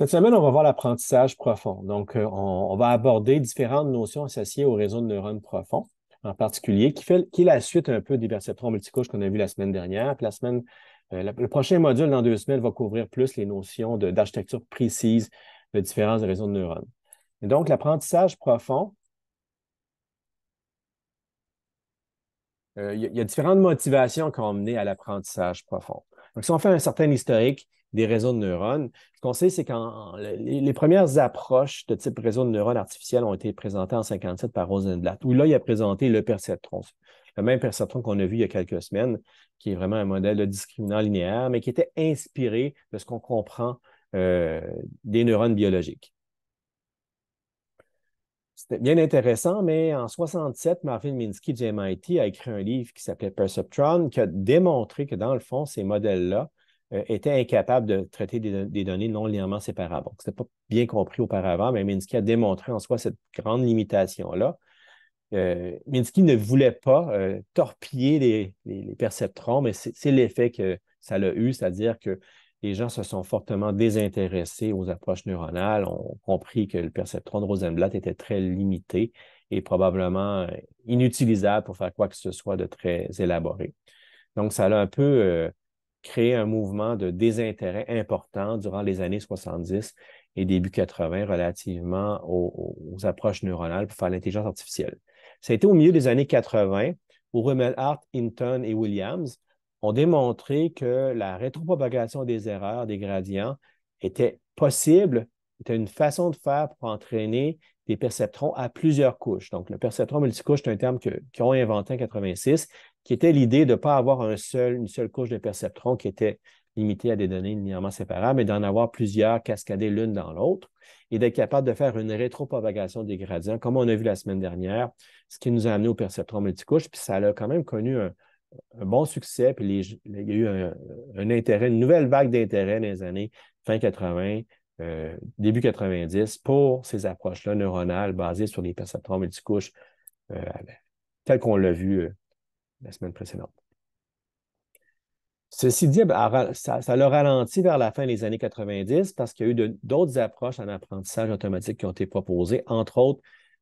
Cette semaine, on va voir l'apprentissage profond. Donc, on va aborder différentes notions associées au réseau de neurones profonds, en particulier, qui est la suite un peu des perceptrons multicouches qu'on a vu la semaine dernière. Puis le prochain module, dans 2 semaines, va couvrir plus les notions d'architecture précise de différents réseaux de neurones. Et donc, l'apprentissage profond, il y a différentes motivations qui ont mené à l'apprentissage profond. Donc, si on fait un certain historique des réseaux de neurones, ce qu'on sait, c'est que les premières approches de type réseau de neurones artificiels ont été présentées en 1957 par Rosenblatt, où là, il a présenté le perceptron. Le même perceptron qu'on a vu il y a quelques semaines, qui est vraiment un modèle de discriminant linéaire, mais qui était inspiré de ce qu'on comprend euh, des neurones biologiques. C'était bien intéressant, mais en 67, Marvin Minsky du MIT a écrit un livre qui s'appelait Perceptron, qui a démontré que, dans le fond, ces modèles-là étaient incapables de traiter des données non linéairement séparables. Donc, ce n'était pas bien compris auparavant, mais Minsky a démontré en soi cette grande limitation-là. Minsky ne voulait pas torpiller les perceptrons, mais c'est l'effet que ça a eu, c'est-à-dire que les gens se sont fortement désintéressés aux approches neuronales, ont compris que le perceptron de Rosenblatt était très limité et probablement inutilisable pour faire quoi que ce soit de très élaboré. Donc, ça a un peu créé un mouvement de désintérêt important durant les années 70 et début 80 relativement aux approches neuronales pour faire l'intelligence artificielle. Ça a été au milieu des années 80 où Rumelhart, Hinton et Williams ont démontré que la rétropropagation des erreurs, des gradients, était possible, était une façon de faire pour entraîner des perceptrons à plusieurs couches. Donc, le perceptron multicouche, c'est un terme qu'ils ont inventé en 86, qui était l'idée de ne pas avoir une seule couche de perceptrons qui était limitée à des données linéairement séparables, mais d'en avoir plusieurs cascadées l'une dans l'autre et d'être capable de faire une rétropropagation des gradients, comme on a vu la semaine dernière, ce qui nous a amené au perceptron multicouche. Puis ça a quand même connu un bon succès, puis il y a eu un intérêt, une nouvelle vague d'intérêt dans les années fin 80, début 90 pour ces approches-là neuronales basées sur les perceptrons multicouches euh, telles qu'on l'a vu la semaine précédente. Ceci dit, ben, ça l'a ralenti vers la fin des années 90 parce qu'il y a eu d'autres approches en apprentissage automatique qui ont été proposées, entre autres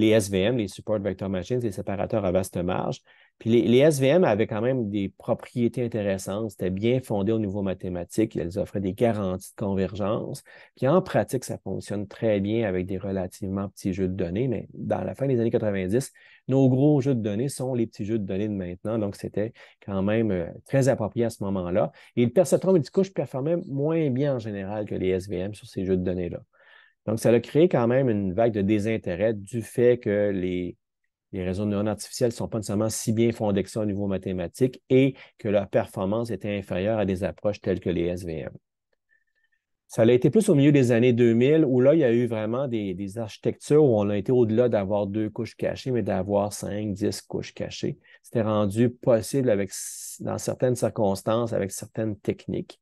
les SVM, les Support Vector Machines, les séparateurs à vaste marge. Puis les SVM avaient quand même des propriétés intéressantes. C'était bien fondé au niveau mathématique. Elles offraient des garanties de convergence. Puis en pratique, ça fonctionne très bien avec des relativement petits jeux de données. Mais dans la fin des années 90, nos gros jeux de données sont les petits jeux de données de maintenant. Donc, c'était quand même très approprié à ce moment-là. Et le perceptron multicouche performait moins bien en général que les SVM sur ces jeux de données-là. Donc, ça a créé quand même une vague de désintérêt du fait que les réseaux de neurones artificiels ne sont pas nécessairement si bien fondés que ça au niveau mathématique et que leur performance était inférieure à des approches telles que les SVM. Ça a été plus au milieu des années 2000 où là, il y a eu vraiment des architectures où on a été au-delà d'avoir 2 couches cachées, mais d'avoir 5, 10 couches cachées. C'était rendu possible dans certaines circonstances, avec certaines techniques.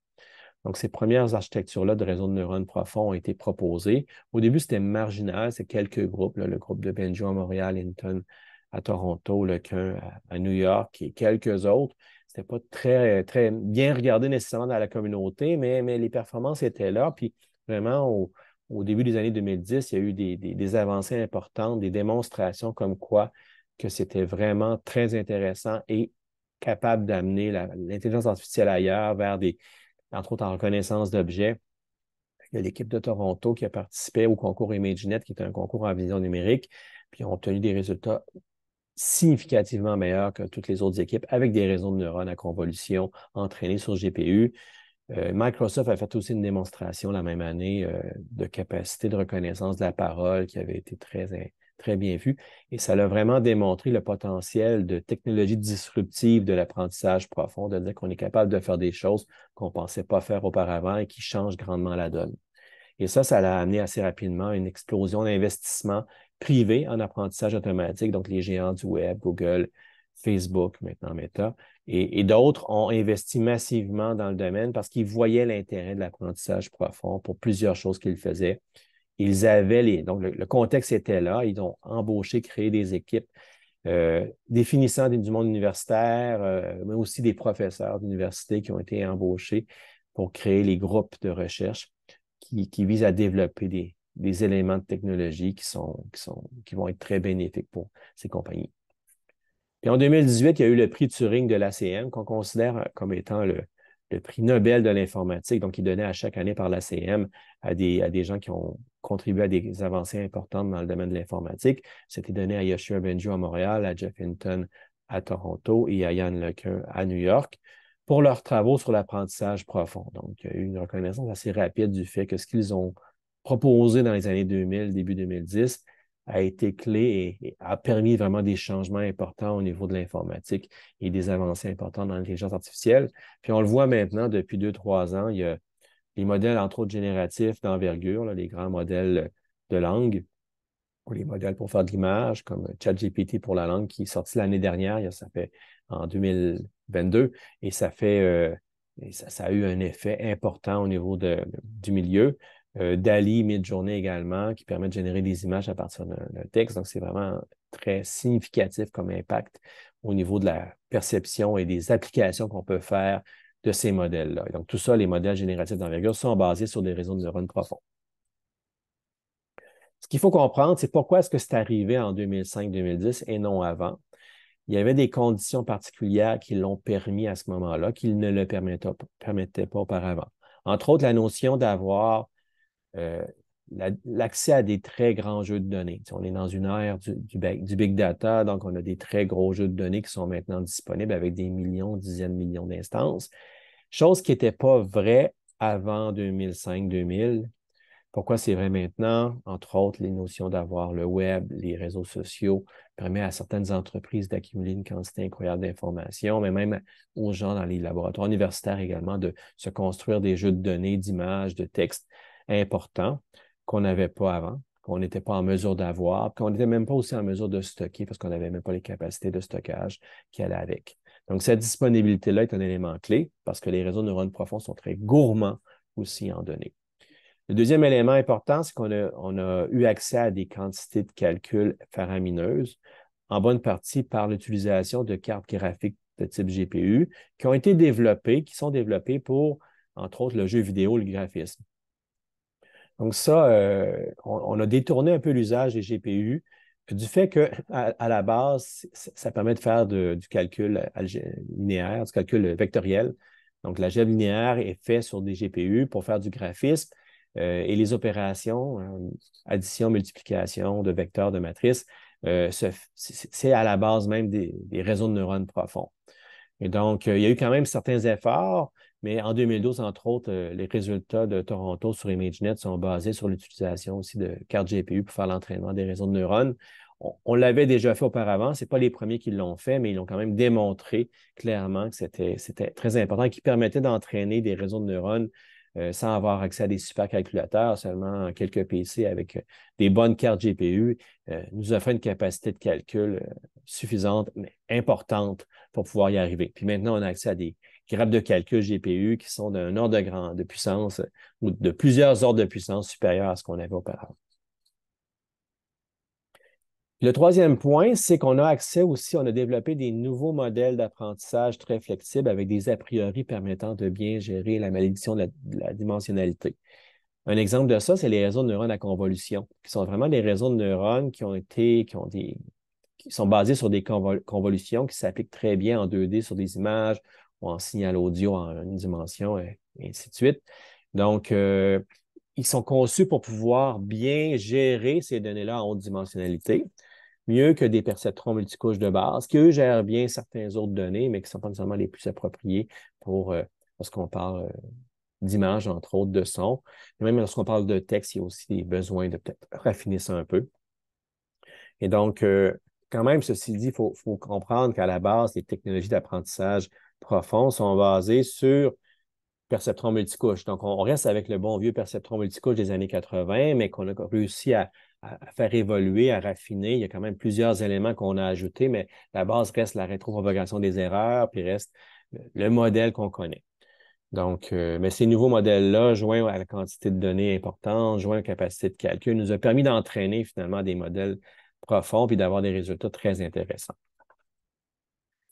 Donc, ces premières architectures-là de réseaux de neurones profonds ont été proposées. Au début, c'était marginal, c'est quelques groupes, là, le groupe de Benjo à Montréal, Hinton à Toronto, le Quin à New York et quelques autres. C'était pas très, très bien regardé nécessairement dans la communauté, mais les performances étaient là. Puis vraiment, au début des années 2010, il y a eu des avancées importantes, des démonstrations comme quoi que c'était vraiment très intéressant et capable d'amener l'intelligence artificielle ailleurs vers entre autres en reconnaissance d'objets. Il y a l'équipe de Toronto qui a participé au concours ImageNet, qui est un concours en vision numérique, puis ont obtenu des résultats significativement meilleurs que toutes les autres équipes avec des réseaux de neurones à convolution entraînés sur GPU. Microsoft a fait aussi une démonstration la même année de capacité de reconnaissance de la parole qui avait été très bien vue. Et ça a vraiment démontré le potentiel de technologie disruptive de l'apprentissage profond, de dire qu'on est capable de faire des choses qu'on ne pensait pas faire auparavant et qui changent grandement la donne. Et ça l'a amené assez rapidement à une explosion d'investissements privés en apprentissage automatique, donc les géants du web, Google, Facebook, maintenant Meta, et d'autres ont investi massivement dans le domaine parce qu'ils voyaient l'intérêt de l'apprentissage profond pour plusieurs choses qu'ils faisaient. Ils avaient donc le contexte était là, ils ont embauché, créé des équipes définissant du monde universitaire, mais aussi des professeurs d'université qui ont été embauchés pour créer les groupes de recherche qui vise à développer des éléments de technologie qui vont être très bénéfiques pour ces compagnies. Puis en 2018, il y a eu le prix Turing de l'ACM, qu'on considère comme étant le prix Nobel de l'informatique, donc qui est donné à chaque année par l'ACM à des gens qui ont contribué à des avancées importantes dans le domaine de l'informatique. C'était donné à Yoshua Bengio à Montréal, à Jeff Hinton à Toronto et à Yann LeCun à New York pour leurs travaux sur l'apprentissage profond. Donc, il y a eu une reconnaissance assez rapide du fait que ce qu'ils ont proposé dans les années 2000, début 2010, a été clé et a permis vraiment des changements importants au niveau de l'informatique et des avancées importantes dans l'intelligence artificielle. Puis on le voit maintenant depuis 2-3 ans, il y a les modèles, entre autres, génératifs d'envergure, les grands modèles de langue ou les modèles pour faire de l'image, comme ChatGPT pour la langue, qui est sorti l'année dernière, ça fait en 2022, et ça a eu un effet important au niveau du milieu. DALL-E Midjourney également, qui permet de générer des images à partir d'un texte. Donc, c'est vraiment très significatif comme impact au niveau de la perception et des applications qu'on peut faire de ces modèles-là. Donc, tout ça, les modèles génératifs d'envergure sont basés sur des réseaux de neurones profonds. Ce qu'il faut comprendre, c'est pourquoi est-ce que c'est arrivé en 2005-2010 et non avant. Il y avait des conditions particulières qui l'ont permis à ce moment-là, qui ne le permettaient pas auparavant. Entre autres, la notion d'avoir l'accès à des très grands jeux de données. On est dans une ère du big data, donc on a des très gros jeux de données qui sont maintenant disponibles avec des millions, dizaines de millions d'instances, chose qui n'était pas vraie avant 2005-2000. Pourquoi c'est vrai maintenant? Entre autres, les notions d'avoir le web, les réseaux sociaux, permet à certaines entreprises d'accumuler une quantité incroyable d'informations, mais même aux gens dans les laboratoires universitaires également de se construire des jeux de données, d'images, de textes importants qu'on n'avait pas avant, qu'on n'était pas en mesure d'avoir, qu'on n'était même pas aussi en mesure de stocker parce qu'on n'avait même pas les capacités de stockage qui allaient avec. Donc, cette disponibilité-là est un élément clé parce que les réseaux de neurones profonds sont très gourmands aussi en données. Le deuxième élément important, c'est qu'on a eu accès à des quantités de calcul faramineuses, en bonne partie par l'utilisation de cartes graphiques de type GPU qui sont développées pour, entre autres, le jeu vidéo, le graphisme. Donc ça, on a détourné un peu l'usage des GPU du fait qu'à la base, ça permet de faire du calcul linéaire, du calcul vectoriel. Donc l'algèbre linéaire est fait sur des GPU pour faire du graphisme et les opérations, addition, multiplication de vecteurs, de matrices, c'est à la base même des réseaux de neurones profonds. Et donc, il y a eu quand même certains efforts, mais en 2012, entre autres, les résultats de Toronto sur ImageNet sont basés sur l'utilisation aussi de cartes GPU pour faire l'entraînement des réseaux de neurones. On l'avait déjà fait auparavant, ce n'est pas les premiers qui l'ont fait, mais ils ont quand même démontré clairement que c'était très important et qui permettait d'entraîner des réseaux de neurones sans avoir accès à des supercalculateurs, seulement quelques PC avec des bonnes cartes GPU, nous offrait une capacité de calcul suffisante, mais importante pour pouvoir y arriver. Puis maintenant, on a accès à des grappes de calcul GPU qui sont d'un ordre de puissance ou de plusieurs ordres de puissance supérieurs à ce qu'on avait auparavant. Le troisième point, c'est qu'on a accès aussi, on a développé des nouveaux modèles d'apprentissage très flexibles avec des a priori permettant de bien gérer la malédiction de la dimensionnalité. Un exemple de ça, c'est les réseaux de neurones à convolution, qui sont vraiment des réseaux de neurones qui sont basés sur des convolutions qui s'appliquent très bien en 2D sur des images ou en signal audio en une dimension, et ainsi de suite. Donc, ils sont conçus pour pouvoir bien gérer ces données-là en haute dimensionnalité, mieux que des perceptrons multicouches de base, qui, eux, gèrent bien certaines autres données, mais qui ne sont pas nécessairement les plus appropriées lorsqu'on parle d'images, entre autres, de sons. Même lorsqu'on parle de texte, il y a aussi des besoins de peut-être raffiner ça un peu. Et donc, quand même, ceci dit, il faut comprendre qu'à la base, les technologies d'apprentissage profond sont basées sur perceptron multicouche. Donc, on reste avec le bon vieux perceptron multicouche des années 80, mais qu'on a réussi à faire évoluer, à raffiner. Il y a quand même plusieurs éléments qu'on a ajoutés, mais la base reste la rétropropagation des erreurs, puis reste le modèle qu'on connaît. Donc, mais ces nouveaux modèles-là, joints à la quantité de données importante, joints à la capacité de calcul, nous a permis d'entraîner finalement des modèles profonds puis d'avoir des résultats très intéressants.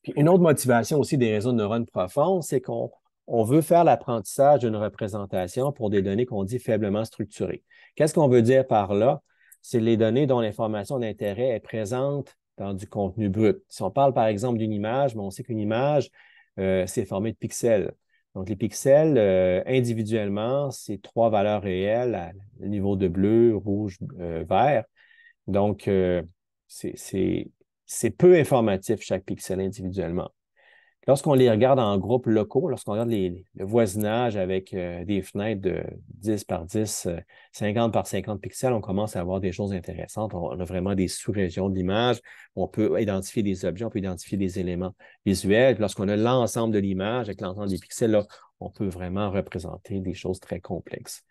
Puis une autre motivation aussi des réseaux de neurones profonds, c'est qu'on on veut faire l'apprentissage d'une représentation pour des données qu'on dit faiblement structurées. Qu'est-ce qu'on veut dire par là? C'est les données dont l'information d'intérêt est présente dans du contenu brut. Si on parle par exemple d'une image, mais on sait qu'une image, c'est formé de pixels. Donc, les pixels, individuellement, c'est 3 valeurs réelles à niveau de bleu, rouge, vert. Donc, c'est peu informatif chaque pixel individuellement. Lorsqu'on les regarde en groupes locaux, lorsqu'on regarde le voisinage avec des fenêtres de 10 par 10, 50 par 50 pixels, on commence à avoir des choses intéressantes. On a vraiment des sous-régions de l'image. On peut identifier des objets, on peut identifier des éléments visuels. Lorsqu'on a l'ensemble de l'image avec l'ensemble des pixels, là, on peut vraiment représenter des choses très complexes.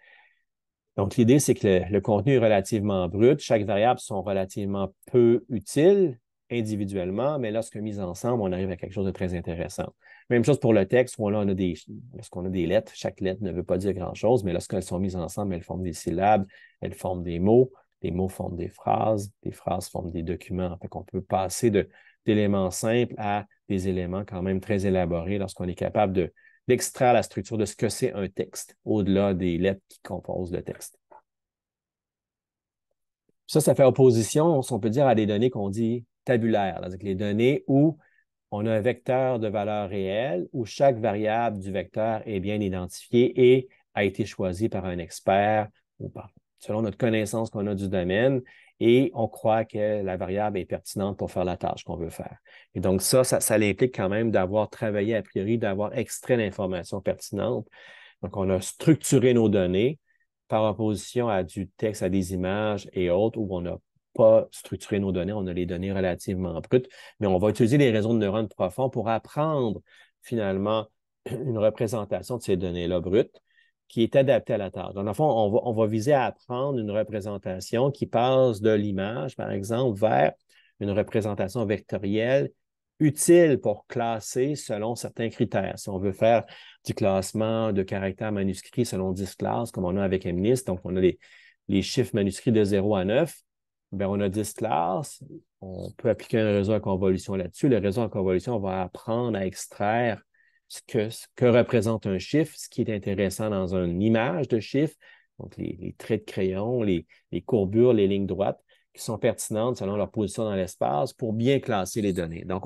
Donc, l'idée, c'est que le contenu est relativement brut. Chaque variable sont relativement peu utiles individuellement, mais lorsque mis ensemble, on arrive à quelque chose de très intéressant. Même chose pour le texte, où là, lorsqu'on a des lettres, chaque lettre ne veut pas dire grand-chose, mais lorsqu'elles sont mises ensemble, elles forment des syllabes, elles forment des mots forment des phrases forment des documents. Fait qu'on peut passer d'éléments simples à des éléments quand même très élaborés lorsqu'on est capable d'extraire la structure de ce que c'est un texte, au-delà des lettres qui composent le texte. Ça fait opposition, on peut dire, à des données qu'on dit tabulaires, c'est-à-dire les données où on a un vecteur de valeur réelle, où chaque variable du vecteur est bien identifiée et a été choisie par un expert ou selon notre connaissance qu'on a du domaine, et on croit que la variable est pertinente pour faire la tâche qu'on veut faire. Et donc, ça implique quand même d'avoir travaillé a priori, d'avoir extrait l'information pertinente. Donc, on a structuré nos données par opposition à du texte, à des images et autres, où on n'a pas structuré nos données, on a les données relativement brutes, mais on va utiliser les réseaux de neurones profonds pour apprendre finalement une représentation de ces données-là brutes qui est adaptée à la tâche. Donc, dans le fond, on va viser à apprendre une représentation qui passe de l'image, par exemple, vers une représentation vectorielle utile pour classer selon certains critères. Si on veut faire du classement de caractères manuscrits selon 10 classes, comme on a avec MNIST, donc on a les chiffres manuscrits de 0 à 9, bien, on a 10 classes, on peut appliquer un réseau à convolution là-dessus. Le réseau à convolution va apprendre à extraire ce que représente un chiffre, ce qui est intéressant dans une image de chiffre, donc les traits de crayon, les courbures, les lignes droites, qui sont pertinentes selon leur position dans l'espace pour bien classer les données. Donc,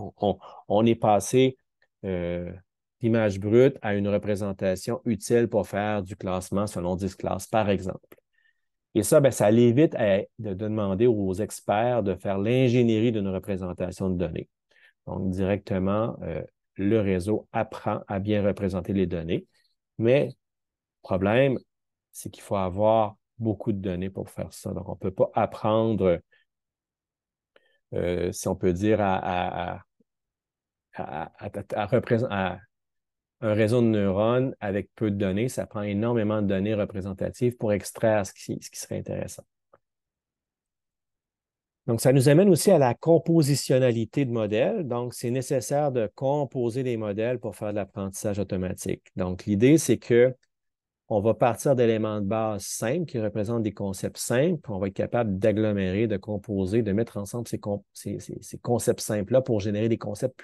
on est passé d'image brute à une représentation utile pour faire du classement selon 10 classes, par exemple. Et ça, bien, ça l'évite de demander aux experts de faire l'ingénierie d'une représentation de données. Donc, directement, le réseau apprend à bien représenter les données. Mais le problème, c'est qu'il faut avoir beaucoup de données pour faire ça. Donc, on ne peut pas apprendre, si on peut dire, à un réseau de neurones avec peu de données. Ça prend énormément de données représentatives pour extraire ce qui serait intéressant. Donc, ça nous amène aussi à la compositionnalité de modèles. Donc, c'est nécessaire de composer des modèles pour faire de l'apprentissage automatique. Donc, l'idée, c'est que on va partir d'éléments de base simples qui représentent des concepts simples, puis on va être capable d'agglomérer, de composer, de mettre ensemble ces concepts simples-là pour générer des concepts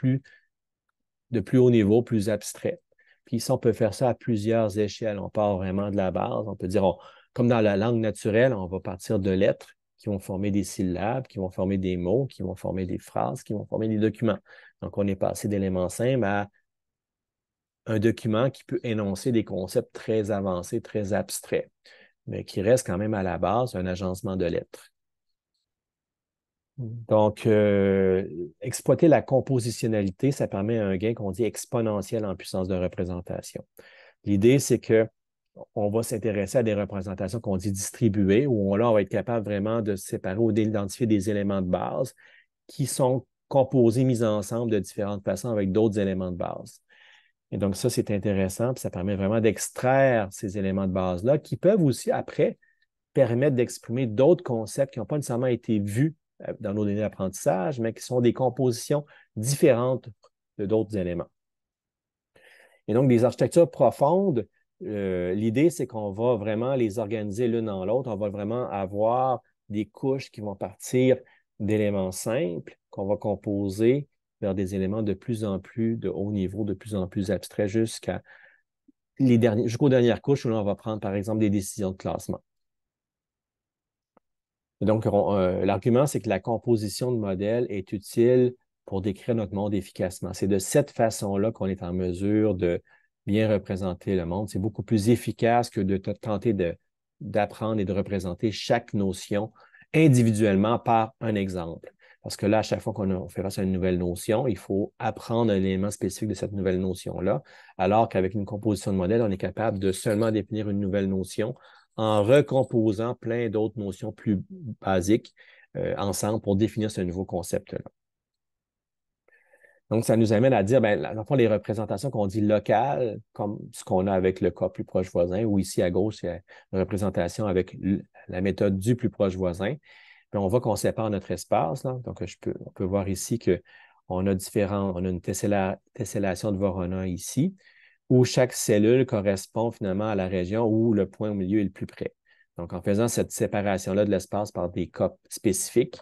de plus haut niveau, plus abstraits. Puis ça, on peut faire ça à plusieurs échelles. On part vraiment de la base. On peut dire, comme dans la langue naturelle, on va partir de lettres qui vont former des syllabes, qui vont former des mots, qui vont former des phrases, qui vont former des documents. Donc, on est passé d'éléments simples à un document qui peut énoncer des concepts très avancés, très abstraits, mais qui reste quand même à la base un agencement de lettres. Donc, exploiter la compositionnalité, ça permet un gain qu'on dit exponentiel en puissance de représentation. L'idée, c'est que on va s'intéresser à des représentations qu'on dit distribuées, où là, on va être capable vraiment de séparer ou d'identifier des éléments de base qui sont composés, mis ensemble de différentes façons avec d'autres éléments de base. Et donc, ça, c'est intéressant, puis ça permet vraiment d'extraire ces éléments de base-là qui peuvent aussi, après, permettre d'exprimer d'autres concepts qui n'ont pas nécessairement été vus dans nos données d'apprentissage, mais qui sont des compositions différentes de d'autres éléments. Et donc, des architectures profondes, l'idée, c'est qu'on va vraiment les organiser l'une dans l'autre. On va vraiment avoir des couches qui vont partir d'éléments simples qu'on va composer vers des éléments de plus en plus de haut niveau, de plus en plus abstraits, jusqu'à jusqu'aux dernières couches où là, on va prendre, par exemple, des décisions de classement. Et donc, l'argument, c'est que la composition de modèles est utile pour décrire notre monde efficacement. C'est de cette façon-là qu'on est en mesure de bien représenter le monde. C'est beaucoup plus efficace que de tenter d'apprendre et de représenter chaque notion individuellement par un exemple. Parce que là, à chaque fois qu'on fait face à une nouvelle notion, il faut apprendre un élément spécifique de cette nouvelle notion-là, alors qu'avec une composition de modèle, on est capable de seulement définir une nouvelle notion en recomposant plein d'autres notions plus basiques ensemble pour définir ce nouveau concept-là. Donc, ça nous amène à dire, bien, dans le fond, les représentations qu'on dit locales, comme ce qu'on a avec le cas plus proche voisin, ou ici à gauche, c'est une représentation avec la méthode du plus proche voisin. Puis on voit qu'on sépare notre espace. Là. Donc, on peut voir ici qu'on a on a une tessellation de Voronoi ici, où chaque cellule correspond finalement à la région où le point au milieu est le plus près. Donc, en faisant cette séparation-là de l'espace par des cas spécifiques,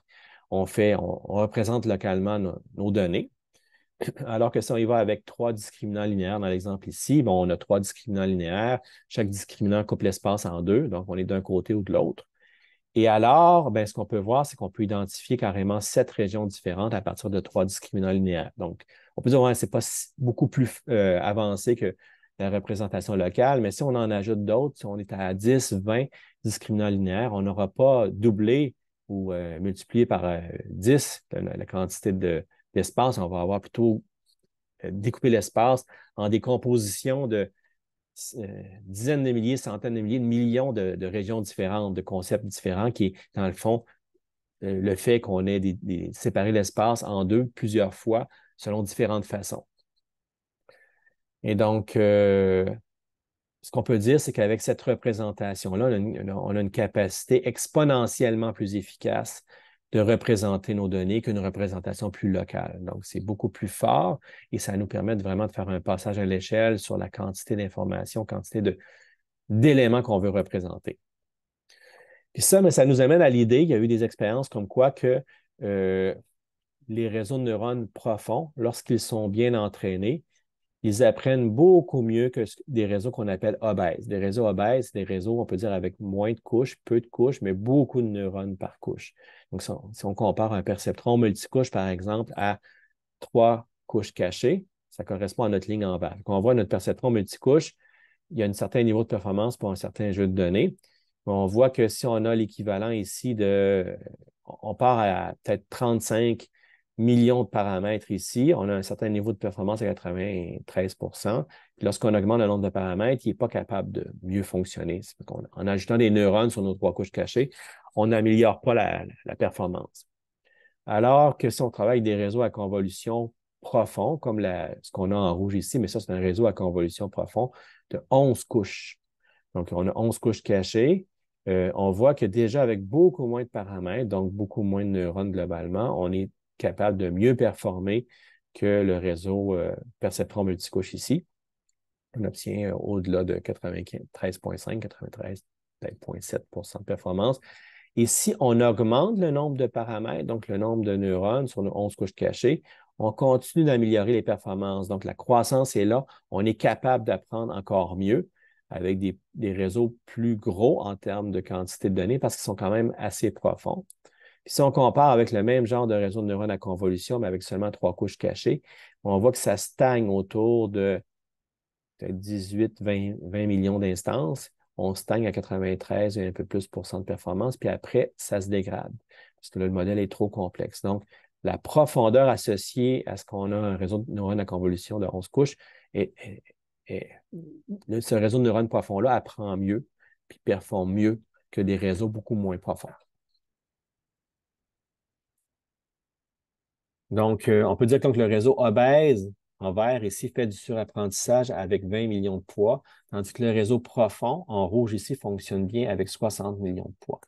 on représente localement nos données. Alors que si on y va avec 3 discriminants linéaires dans l'exemple ici, bon, on a 3 discriminants linéaires. Chaque discriminant coupe l'espace en 2, donc on est d'un côté ou de l'autre. Et alors, ben, ce qu'on peut voir, c'est qu'on peut identifier carrément 7 régions différentes à partir de 3 discriminants linéaires. Donc, on peut dire que ce n'est pas beaucoup plus avancé que la représentation locale, mais si on en ajoute d'autres, si on est à 10, 20 discriminants linéaires, on n'aura pas doublé ou multiplié par 10 la quantité d'espace. On va avoir plutôt découpé l'espace en des compositions de dizaines de milliers, centaines de milliers, de millions de régions différentes, de concepts différents, qui est, dans le fond, le fait qu'on ait séparé l'espace en deux plusieurs fois selon différentes façons. Et donc, ce qu'on peut dire, c'est qu'avec cette représentation-là, on a une capacité exponentiellement plus efficace de représenter nos données qu'une représentation plus locale. Donc, c'est beaucoup plus fort et ça nous permet vraiment de faire un passage à l'échelle sur la quantité d'informations, quantité d'éléments qu'on veut représenter. Puis ça, mais ça nous amène à l'idée, il y a eu des expériences comme quoi que les réseaux de neurones profonds, lorsqu'ils sont bien entraînés, ils apprennent beaucoup mieux que des réseaux qu'on appelle obèses. Des réseaux obèses, c'est des réseaux, on peut dire, avec moins de couches, peu de couches, mais beaucoup de neurones par couche. Donc, si on compare un perceptron multicouche, par exemple, à 3 couches cachées, ça correspond à notre ligne en vert. Donc, on voit notre perceptron multicouche, il y a un certain niveau de performance pour un certain jeu de données. On voit que si on a l'équivalent ici on part à peut-être 35 millions de paramètres ici, on a un certain niveau de performance à 93 %. Puis lorsqu'on augmente le nombre de paramètres, il n'est pas capable de mieux fonctionner. En ajoutant des neurones sur nos 3 couches cachées, on n'améliore pas la performance. Alors que si on travaille avec des réseaux à convolution profond, comme ce qu'on a en rouge ici, mais ça, c'est un réseau à convolution profond de 11 couches. Donc, on a 11 couches cachées. On voit que déjà avec beaucoup moins de paramètres, donc beaucoup moins de neurones globalement, on est capable de mieux performer que le réseau perceptron multicouche ici. On obtient au-delà de 93,5, 93,7 % de performance. Et si on augmente le nombre de paramètres, donc le nombre de neurones sur nos 11 couches cachées, on continue d'améliorer les performances. Donc, la croissance est là. On est capable d'apprendre encore mieux avec des réseaux plus gros en termes de quantité de données parce qu'ils sont quand même assez profonds. Puis si on compare avec le même genre de réseau de neurones à convolution, mais avec seulement 3 couches cachées, on voit que ça stagne autour de peut-être 18, 20 millions d'instances. On stagne à 93 et un peu plus % de performance, puis après, ça se dégrade parce que là, le modèle est trop complexe. Donc, la profondeur associée à ce qu'on a un réseau de neurones à convolution de 11 couches, ce réseau de neurones profond-là apprend mieux puis performe mieux que des réseaux beaucoup moins profonds. Donc, on peut dire que le réseau obèse en vert ici fait du surapprentissage avec 20 millions de poids, tandis que le réseau profond en rouge ici fonctionne bien avec 60 millions de poids.